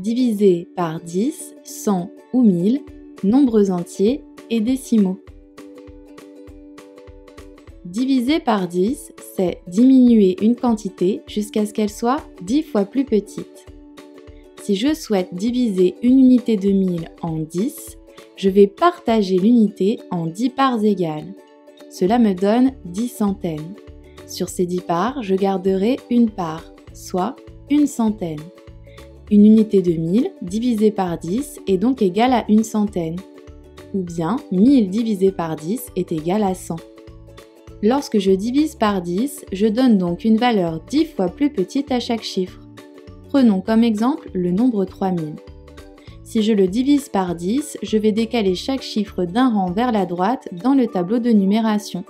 diviser par 10, 100 ou 1000, nombres entiers et décimaux. Diviser par 10, c'est diminuer une quantité jusqu'à ce qu'elle soit 10 fois plus petite. Si je souhaite diviser une unité de 1000 en 10, je vais partager l'unité en 10 parts égales. Cela me donne 10 centaines. Sur ces 10 parts, je garderai une part, soit une centaine. Une unité de 1000 divisée par 10 est donc égale à une centaine. Ou bien 1000 divisé par 10 est égal à 100. Lorsque je divise par 10, je donne donc une valeur 10 fois plus petite à chaque chiffre. Prenons comme exemple le nombre 3000. Si je le divise par 10, je vais décaler chaque chiffre d'un rang vers la droite dans le tableau de numération.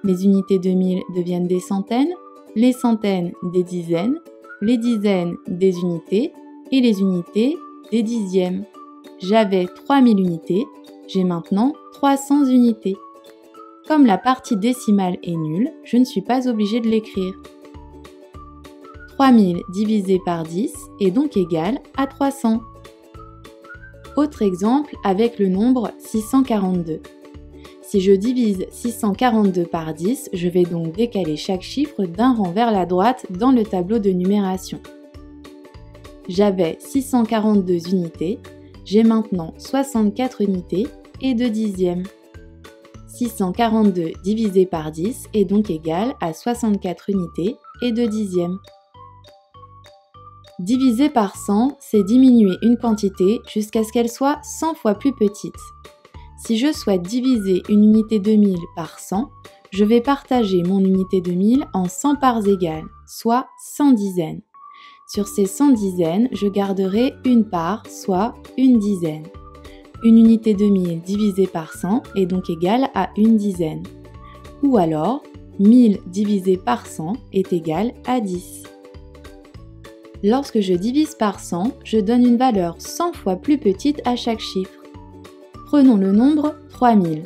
Les unités de 1000 deviennent des centaines, les centaines des dizaines, les dizaines des unités et les unités des dixièmes. J'avais 3000 unités, j'ai maintenant 300 unités. Comme la partie décimale est nulle, je ne suis pas obligée de l'écrire. 3000 divisé par 10 est donc égal à 300. Autre exemple avec le nombre 642. Si je divise 642 par 10, je vais donc décaler chaque chiffre d'un rang vers la droite dans le tableau de numération. J'avais 642 unités, j'ai maintenant 64 unités et 2 dixièmes. 642 divisé par 10 est donc égal à 64 unités et 2 dixièmes. Diviser par 100, c'est diminuer une quantité jusqu'à ce qu'elle soit 100 fois plus petite. Si je souhaite diviser une unité de 1000 par 100, je vais partager mon unité de 1000 en 100 parts égales, soit 100 dizaines. Sur ces 100 dizaines, je garderai une part, soit une dizaine. Une unité de 1000 divisée par 100 est donc égale à une dizaine. Ou alors, 1000 divisé par 100 est égal à 10. Lorsque je divise par 100, je donne une valeur 100 fois plus petite à chaque chiffre. Prenons le nombre 3000.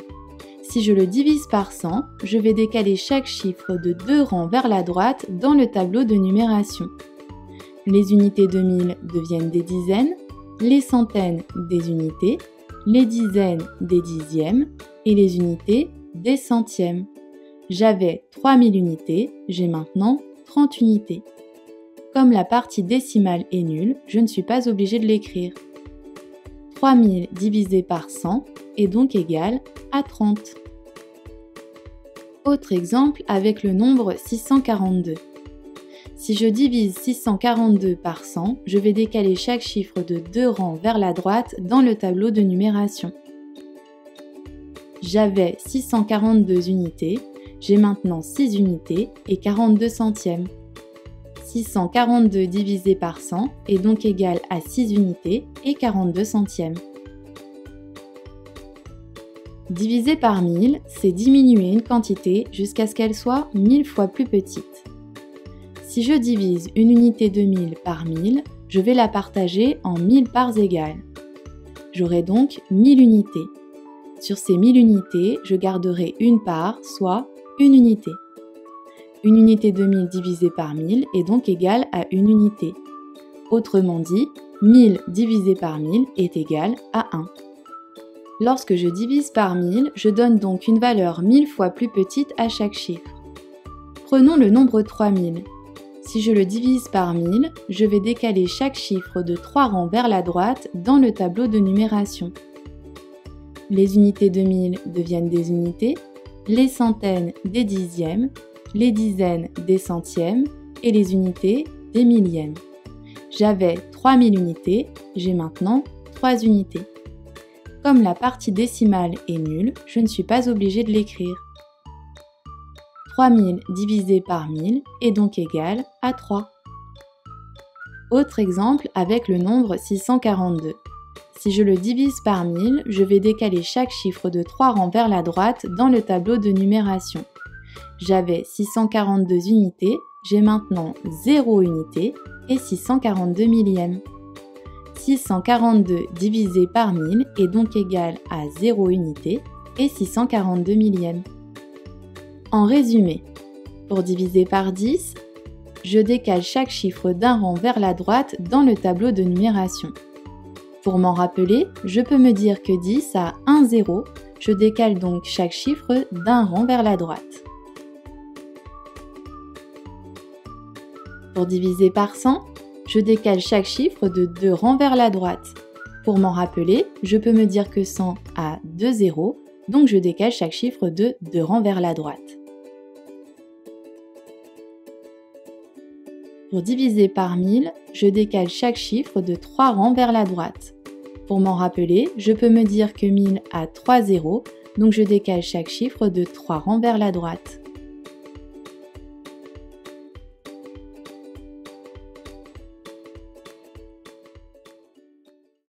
Si je le divise par 100, je vais décaler chaque chiffre de 2 rangs vers la droite dans le tableau de numération. Les unités de 1000 deviennent des dizaines, les centaines des unités, les dizaines des dixièmes et les unités des centièmes. J'avais 3000 unités, j'ai maintenant 30 unités. Comme la partie décimale est nulle, je ne suis pas obligée de l'écrire. 3000 divisé par 100 est donc égal à 30. Autre exemple avec le nombre 642. Si je divise 642 par 100, je vais décaler chaque chiffre de 2 rangs vers la droite dans le tableau de numération. J'avais 642 unités, j'ai maintenant 6 unités et 42 centièmes. 642 divisé par 100 est donc égal à 6 unités et 42 centièmes. Diviser par 1000, c'est diminuer une quantité jusqu'à ce qu'elle soit 1000 fois plus petite. Si je divise une unité de 1000 par 1000, je vais la partager en 1000 parts égales. J'aurai donc 1000 unités. Sur ces 1000 unités, je garderai une part, soit une unité. Une unité de 1000 divisée par 1000 est donc égale à une unité. Autrement dit, 1000 divisé par 1000 est égal à 1. Lorsque je divise par 1000, je donne donc une valeur 1000 fois plus petite à chaque chiffre. Prenons le nombre 3000. Si je le divise par 1000, je vais décaler chaque chiffre de 3 rangs vers la droite dans le tableau de numération. Les unités de 1000 deviennent des unités, les centaines des dixièmes, les dizaines des centièmes et les unités des millièmes. J'avais 3000 unités, j'ai maintenant 3 unités. Comme la partie décimale est nulle, je ne suis pas obligée de l'écrire. 3000 divisé par 1000 est donc égal à 3. Autre exemple avec le nombre 642. Si je le divise par 1000, je vais décaler chaque chiffre de 3 rangs vers la droite dans le tableau de numération. J'avais 642 unités, j'ai maintenant 0 unité et 642 millièmes. 642 divisé par 1000 est donc égal à 0 unité et 642 millièmes. En résumé, pour diviser par 10, je décale chaque chiffre d'un rang vers la droite dans le tableau de numération. Pour m'en rappeler, je peux me dire que 10 a un 0, je décale donc chaque chiffre d'un rang vers la droite. Pour diviser par 100, je décale chaque chiffre de 2 rangs vers la droite. Pour m'en rappeler, je peux me dire que 100 a 2 zéros, donc je décale chaque chiffre de 2 rangs vers la droite. Pour diviser par 1000, je décale chaque chiffre de 3 rangs vers la droite. Pour m'en rappeler, je peux me dire que 1000 a 3 zéros, donc je décale chaque chiffre de 3 rangs vers la droite.